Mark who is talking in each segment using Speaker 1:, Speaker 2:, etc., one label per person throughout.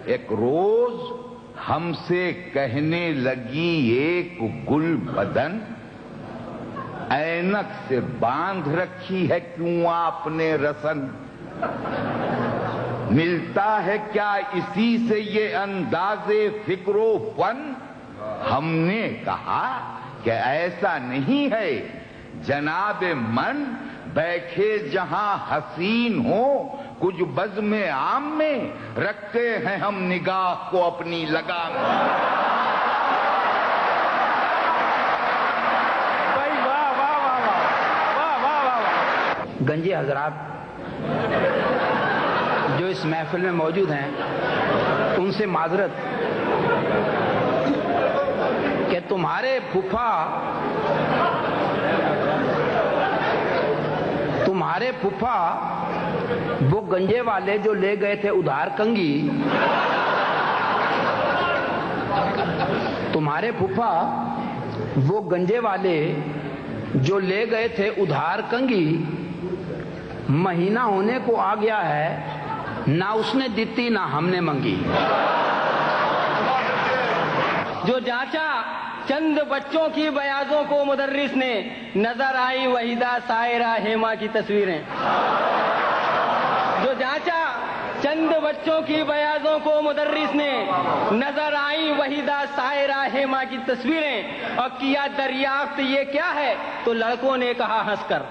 Speaker 1: एक रोज हमसे कहने लगी एक गुल बदन, ऐनक से बांध रखी है क्यों आपने रसन। मिलता है क्या इसी से ये अंदाजे फिक्रो फन। हमने कहा कि ऐसा नहीं है जनाबे मन, बैठे जहां हसीन हो कुछ बज़्म आम में, रखते हैं हम निगाह को अपनी लगाम में।
Speaker 2: वाह वाह वाह वाह वाह वाह वाह। गंजे हजरात जो इस महफिल में मौजूद हैं, उनसे माजरत कि तुम्हारे फूफा वो गंजे वाले जो ले गए थे उधार कंगी, तुम्हारे फूफा वो गंजे वाले जो ले गए थे उधार कंगी, महीना होने को आ गया है, ना उसने दिती ना हमने मंगी।
Speaker 3: जो जांचा चंद बच्चों की बयाजों को मुदर्रिस ने, नजर आई वहीदा सायरा हेमा की तस्वीरें। जो जांचा चंद बच्चों की बयाजों को मुदर्रिस ने, नजर आई वहीदा सायरा हेमा की तस्वीरें। और किया दरियाफ्त ये क्या है तो लड़कों ने कहा हंसकर,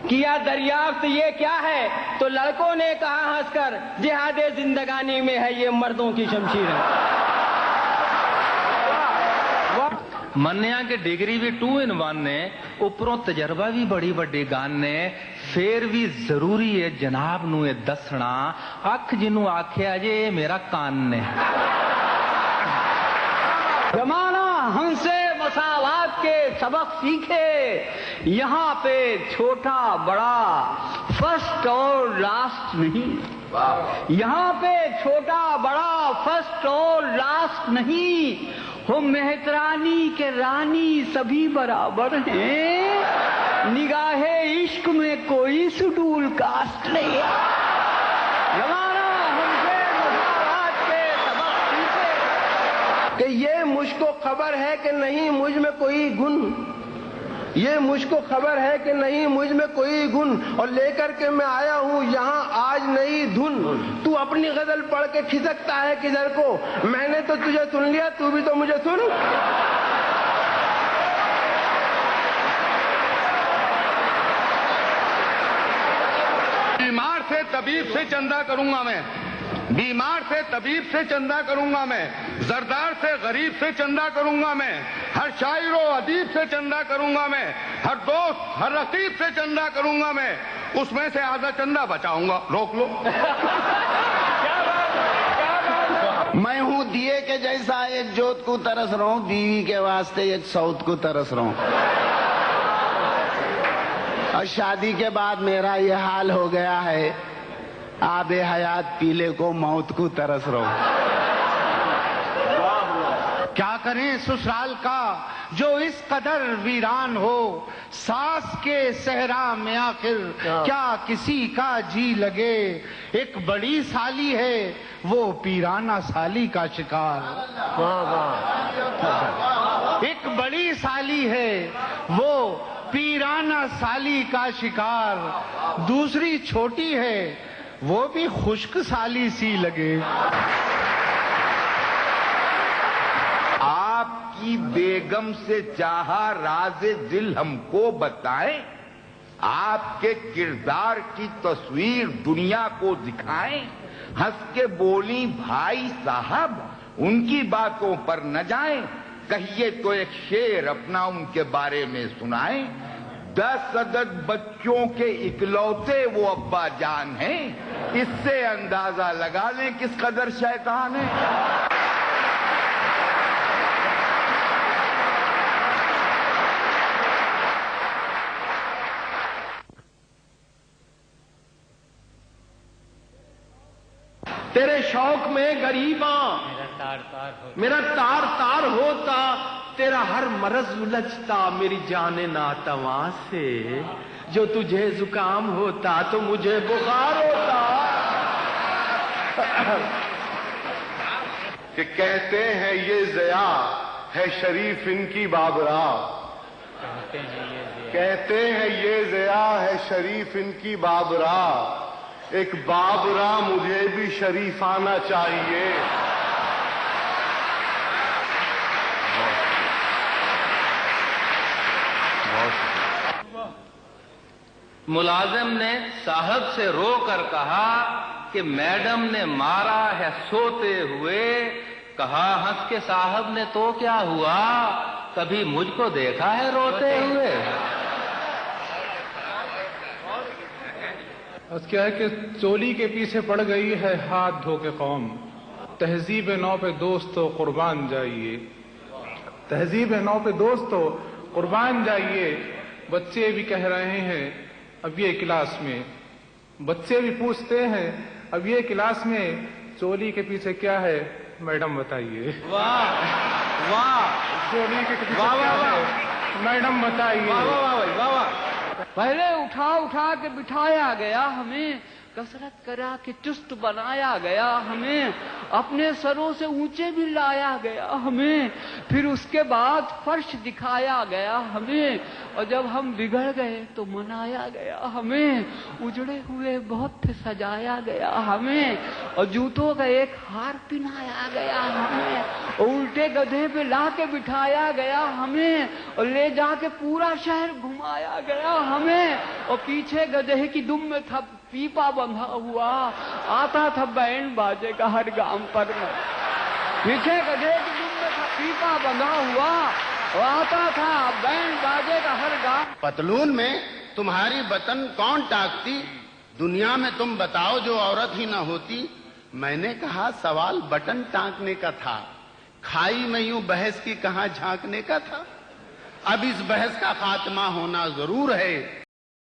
Speaker 3: किया दरियाफ्त ये क्या है तो लड़कों ने कहा हंसकर, जिहादे जिंदगानी में है ये मर्दों की शमशीरें।
Speaker 4: मन्निया के डिग्री भी 2 in 1 ने, उपरों तजर्बा भी बड़ी बड़ी गान ने, फिर भी जरूरी है जनाब नू दसना, अख जिन्नू आख्या जे मेरा कान ने।
Speaker 2: जमाना हमसे मसावात के सबक सीखे, यहाँ पे छोटा बड़ा फर्स्ट और लास्ट नहीं। यहाँ पे छोटा बड़ा फर्स्ट और लास्ट नहीं, हो मेहतरानी के रानी सभी बराबर हैं, निगाहे इश्क में कोई शेड्यूल कास्ट नहीं। जमाना हमसे मसावात के सबक सीखे कि ये मुझको खबर है कि नहीं मुझ में कोई गुण, ये मुझको खबर है कि नहीं मुझ में कोई गुण, और लेकर के मैं आया हूँ यहाँ आज नई धुन। तू अपनी गजल पढ़ के खिसकता है किधर को, मैंने तो तुझे सुन लिया, तू भी तो मुझे सुन।
Speaker 1: बीमार से तबीब से चंदा करूंगा मैं, बीमार से तबीब से चंदा करूंगा मैं, जरदार से गरीब से चंदा करूंगा मैं, हर शायर व अदीब से चंदा करूंगा मैं, हर दोस्त हर रकीब से चंदा करूंगा मैं, उसमें से आधा चंदा बचाऊंगा। रोक लो।
Speaker 5: मैं हूँ दिए के जैसा एक जोत को तरस रहा हूँ, बीवी के वास्ते एक सौत को तरस रहा हूँ, और शादी के बाद मेरा ये हाल हो गया है, आबे हयात पीले को मौत को तरस रहा हूँ।
Speaker 4: क्या करें ससुराल का जो इस कदर वीरान हो, सास के सहरा में आखिर क्या किसी का जी लगे। एक बड़ी साली है वो पीराना साली का शिकार, एक बड़ी साली है वो पीराना साली का शिकार, दूसरी छोटी है वो भी खुश्क साली सी लगे।
Speaker 1: आपकी बेगम से चाहा राज़े दिल हमको बताएं, आपके किरदार की तस्वीर दुनिया को दिखाएं, हंस के बोली भाई साहब उनकी बातों पर न जाएं, कहिए तो एक शेर अपना उनके बारे में सुनाएं। 10 अदद बच्चों के इकलौते वो अब्बा जान हैं, इससे अंदाजा लगा लें किस कदर शैतान है।
Speaker 5: तेरे शौक में गरीबा मेरा तार तार होता, तेरा हर मरज उलझता मेरी जाने नातवा से, जो तुझे जुकाम होता तो मुझे बुखार होता।
Speaker 6: कि कहते हैं ये ज़िया है शरीफ इनकी बाबरा, कहते हैं ये ज़िया है शरीफ इनकी बाबरा, एक बाबरा मुझे भी शरीफ आना चाहिए।
Speaker 5: मुलाजिम ने साहब से रोकर कहा कि मैडम ने मारा है सोते हुए। कहा हंस के साहब ने तो क्या हुआ, कभी मुझको देखा है रोते हुए?
Speaker 7: बस क्या है कि चोली के पीछे पड़ गई है हाथ धो के कौम, तहजीब नौ पे दोस्तों कुर्बान जाइए, तहजीब नौ पे दोस्तों कुर्बान जाइए। बच्चे भी कह रहे हैं अब ये क्लास में, बच्चे भी पूछते हैं अब ये क्लास में चोली के पीछे क्या है मैडम बताइए।
Speaker 5: वाह वाह,
Speaker 7: चोली के पीछे क्या है मैडम बताइए।
Speaker 5: वाह वाह वाह वाह।
Speaker 2: पहले उठा उठा के बिठाया गया हमें, कसरत करा के चुस्त बनाया गया हमें, अपने सरों से ऊंचे भी लाया गया हमें, फिर उसके बाद फर्श दिखाया गया हमें, और जब हम बिगड़ गए तो मनाया गया हमें, उजड़े हुए बहुत थे सजाया गया हमें, और जूतों का एक हार पहनाया गया हमें, और उल्टे गधे पे ला के बिठाया गया हमें, और ले जाके पूरा शहर घुमाया गया हमें, और पीछे गधे की दुम में था पीपा बंधा हुआ, आता था बैंड बाजे का हर गांव पर में, पीछे गधे की दुम में था पीपा बंधा हुआ, और आता था बैंड बाजे का हर गांव।
Speaker 8: पतलून में तुम्हारी बटन कौन टाकती, दुनिया में तुम बताओ जो औरत ही ना होती। मैंने कहा सवाल बटन टांकने का था, खाई में यूं बहस की कहां झांकने का था। अब इस बहस का खात्मा होना जरूर है।